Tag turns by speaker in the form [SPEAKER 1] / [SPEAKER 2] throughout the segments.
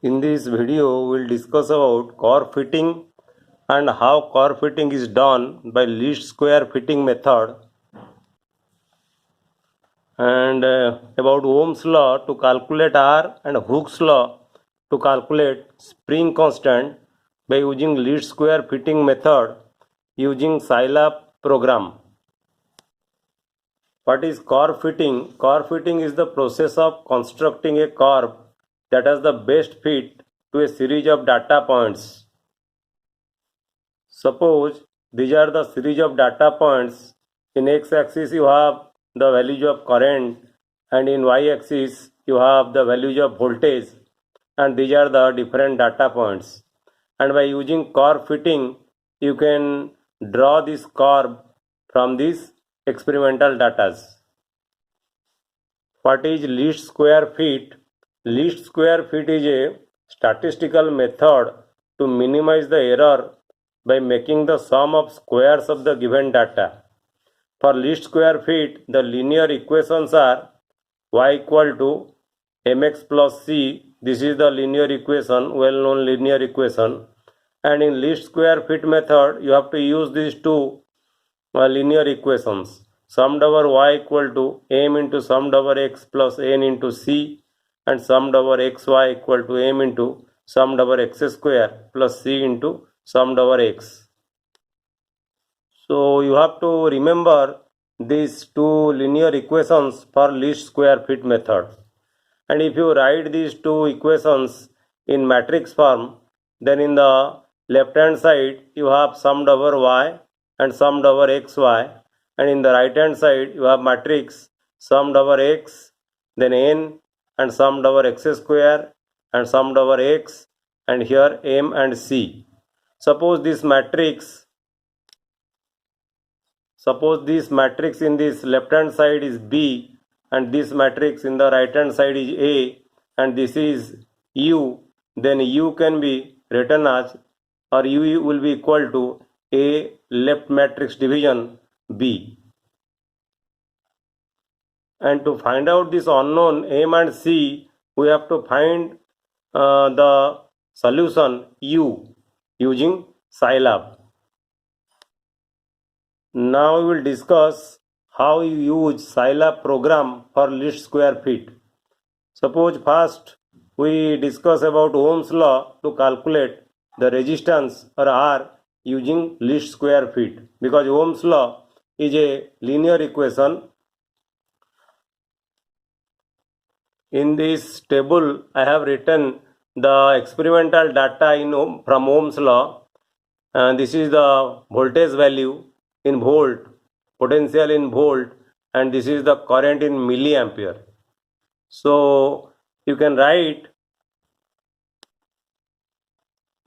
[SPEAKER 1] In this video, we'll discuss about curve fitting and how curve fitting is done by least square fitting method, and about Ohm's law to calculate R and Hooke's law to calculate spring constant by using least square fitting method using Scilab program. What is curve fitting? Curve fitting is the process of constructing a curve that has the best fit to a series of data points. Suppose these are the series of data points. In x-axis you have the values of current, and in y-axis you have the values of voltage, and these are the different data points. And by using curve fitting, you can draw this curve from these experimental data. What is least square fit? Least square fit is a statistical method to minimize the error by making the sum of squares of the given data. For least square fit, the linear equations are y equal to mx plus c. This is the linear equation, well-known linear equation. And in least square fit method, you have to use these two linear equations. Summed over y equal to m into summed over x plus n into c, and summed over xy equal to m into summed over x square plus c into summed over x. So you have to remember these two linear equations for least square fit method. And if you write these two equations in matrix form, then in the left hand side you have summed over y and summed over xy, and in the right hand side you have matrix summed over x, then n, and summed over x square and summed over x, and here m and c. Suppose this matrix in this left hand side is B, and this matrix in the right hand side is A, and this is U, then U can be written as, or U will be equal to A left matrix division B. And to find out this unknown M and C, we have to find the solution U using Scilab. Now we will discuss how you use Scilab program for least square fit. Suppose first we discuss about Ohm's law to calculate the resistance or R using least square fit, because Ohm's law is a linear equation. In this table I have written the experimental data from Ohm's law. This is the voltage value in volt, potential in volt, and this is the current in milliampere. So you can write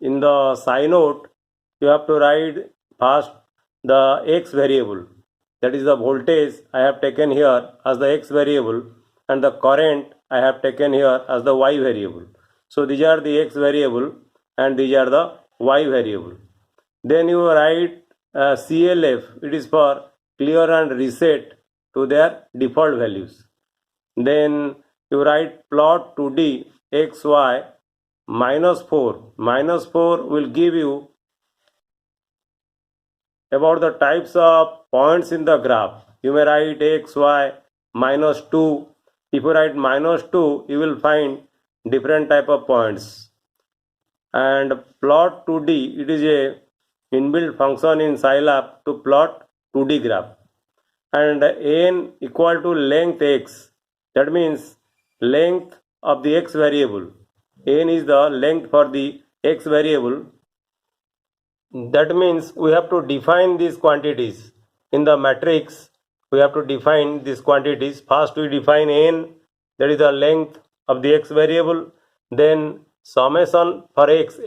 [SPEAKER 1] in the psi note, you have to write first the x variable, that is the voltage I have taken here as the x variable, and the current I have taken here as the y variable. So these are the x variable and these are the y variable. Then you write CLF, it is for clear and reset to their default values. Then you write plot 2D xy minus 4. Minus 4 will give you about the types of points in the graph. You may write xy minus 2. If you write minus 2, you will find different type of points. And plot 2D, it is a inbuilt function in Scilab to plot 2D graph. And n equal to length x, that means length of the x variable. N is the length for the x variable. That means we have to define these quantities. In the matrix, we have to define these quantities. First we define n, that is the length of the x variable. Then summation for x,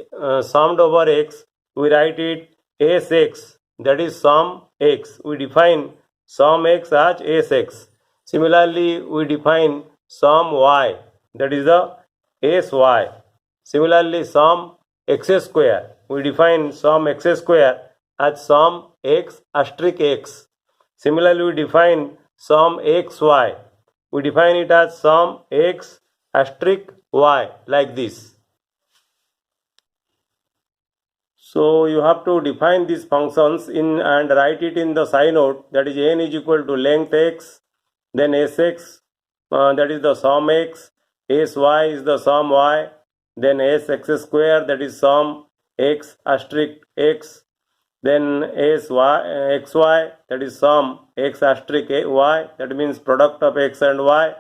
[SPEAKER 1] summed over x, we write it Sx, that is sum x. We define sum x as Sx. Similarly, we define sum y, that is the Sy. Similarly, sum x square, we define sum x square as sum x asterisk x. Similarly, we define sum xy, we define it as sum x asterisk y, like this. So you have to define these functions in and write it in the synode. That is n is equal to length x, then sx, that is the sum x, sy is the sum y, then sx square, that is sum x asterisk x, then xy, that is sum x asterisk y, that means product of x and y.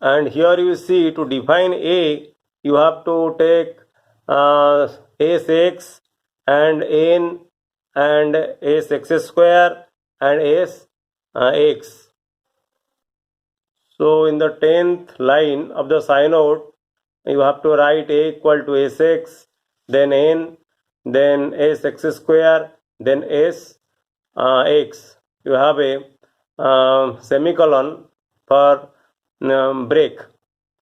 [SPEAKER 1] And here you see, to define a, you have to take sx and n and sx square and x. So in the 10th line of the synode, you have to write a equal to sx, then n, then sx square, then x. You have a semicolon for break.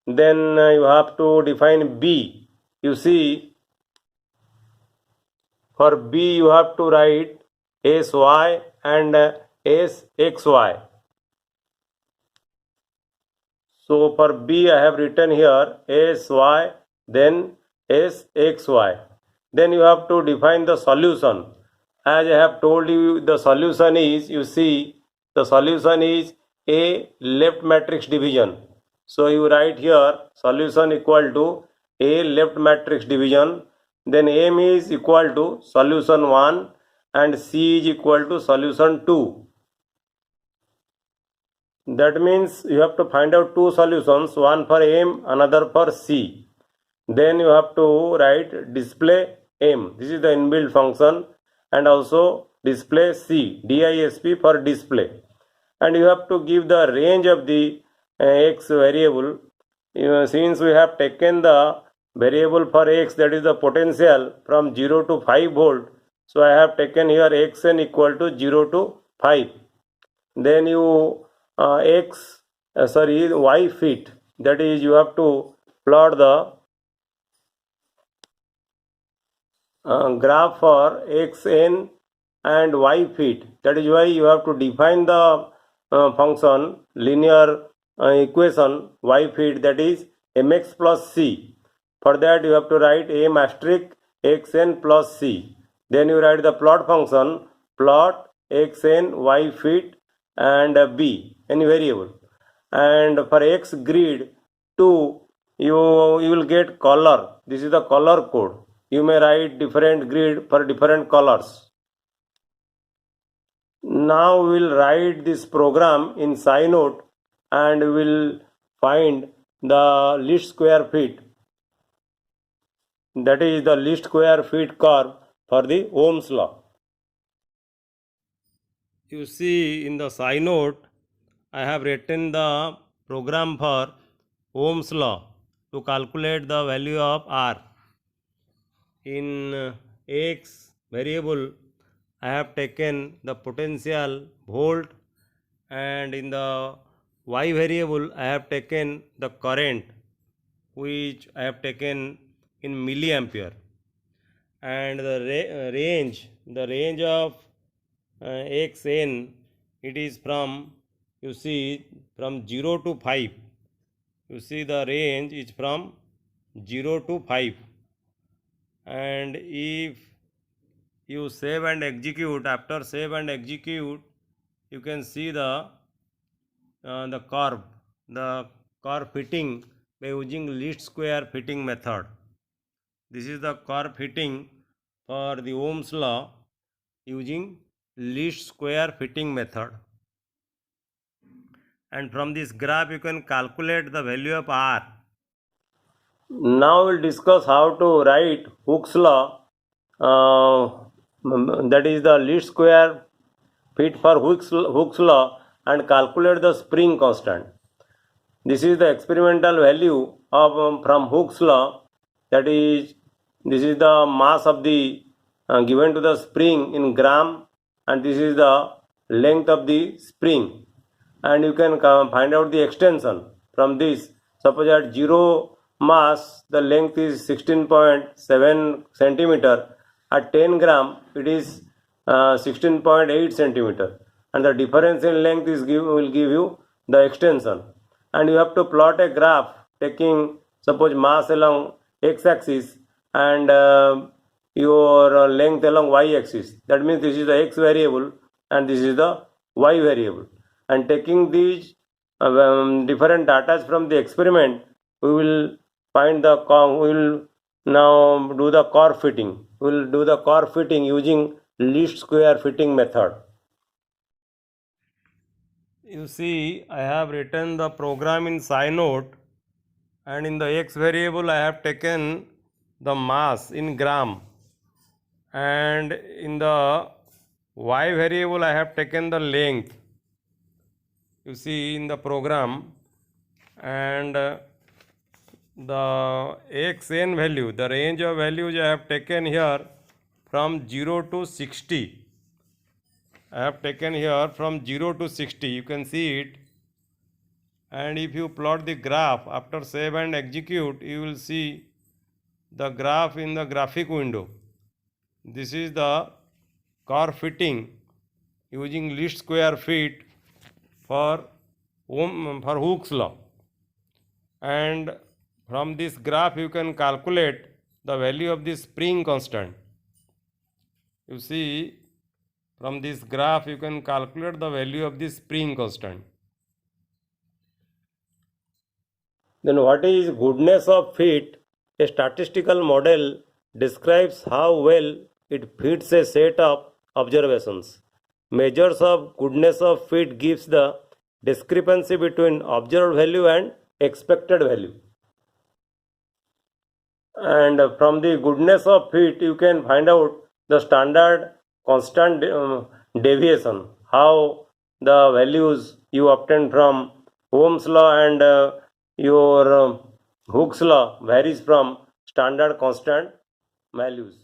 [SPEAKER 1] Then you have to define b. You see, for b you have to write sy and sxy. So for b I have written here sy, then sxy. Then you have to define the solution. As I have told you, the solution is, you see, the solution is a left matrix division. So you write here solution equal to a left matrix division. Then m is equal to solution 1 and c is equal to solution 2. That means you have to find out two solutions, one for m, another for c. Then you have to write display m. This is the inbuilt function, and also display c, disp for display. And you have to give the range of the x variable. Since we have taken the variable for x, that is the potential, from 0 to 5 volt, so I have taken here xn equal to 0 to 5. Then you y feet, that is you have to plot the graph for xn and y feet. That is why you have to define the function linear equation y feet, that is mx plus c. For that you have to write m asterisk xn plus c. Then you write the plot function, plot xn y feet and b, any variable. And for x grid 2, you will get color. This is the color code. You may write different grid for different colors. Now we will write this program in synode and we will find the least square feet. That is the least square feet curve for the Ohm's law. You see, in the synode, I have written the program for Ohm's law to calculate the value of R. In x variable, I have taken the potential volt, and in the y variable, I have taken the current, which I have taken in milliampere. And the range of xn, it is from, you see, from 0 to 5. You see, the range is from 0 to 5. And if you save and execute, after save and execute, you can see the curve fitting by using least square fitting method. This is the curve fitting for the Ohm's law using least square fitting method. And from this graph you can calculate the value of R. Now we'll discuss how to write Hooke's law, that is the least square feet for Hooke's law, and calculate the spring constant. This is the experimental value of from Hooke's law, that is, this is the mass of the given to the spring in gram, and this is the length of the spring. And you can find out the extension from this. Suppose at 0 mass, the length is 16.7 centimeter. At 10 gram, it is 16.8 centimeter. And the difference in length will give you the extension. And you have to plot a graph taking, suppose, mass along x-axis and your length along y-axis. That means this is the x variable and this is the y variable. And taking these different data from the experiment, we will find the we will now do the curve fitting. We will do the curve fitting using least square fitting method. You see, I have written the program in Synode, and in the x variable I have taken the mass in gram, and in the y variable I have taken the length. You see in the program, and the xn value, the range of values I have taken here from 0 to 60. I have taken here from 0 to 60. You can see it. And if you plot the graph after save and execute, you will see the graph in the graphic window. This is the curve fitting using least square fit for Hooke's law. And from this graph you can calculate the value of the spring constant. You see, from this graph you can calculate the value of the spring constant. Then what is goodness of fit? A statistical model describes how well it fits a set of observations. Measures of goodness of fit gives the discrepancy between observed value and expected value. And from the goodness of fit you can find out the standard constant deviation, how the values you obtain from Ohm's law and your Hooke's law varies from standard constant values.